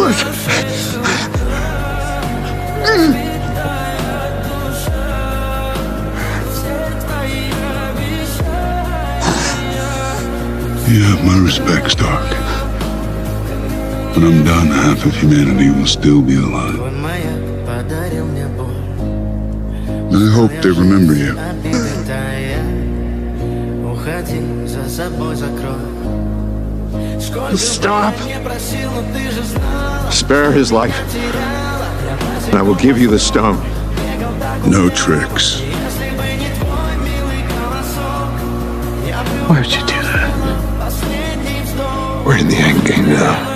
You have my respect, Stark. When I'm done, half of humanity will still be alive. I hope they remember you. Stop! Spare his life, and I will give you the stone. No tricks. Why would you do that? We're in the end game now.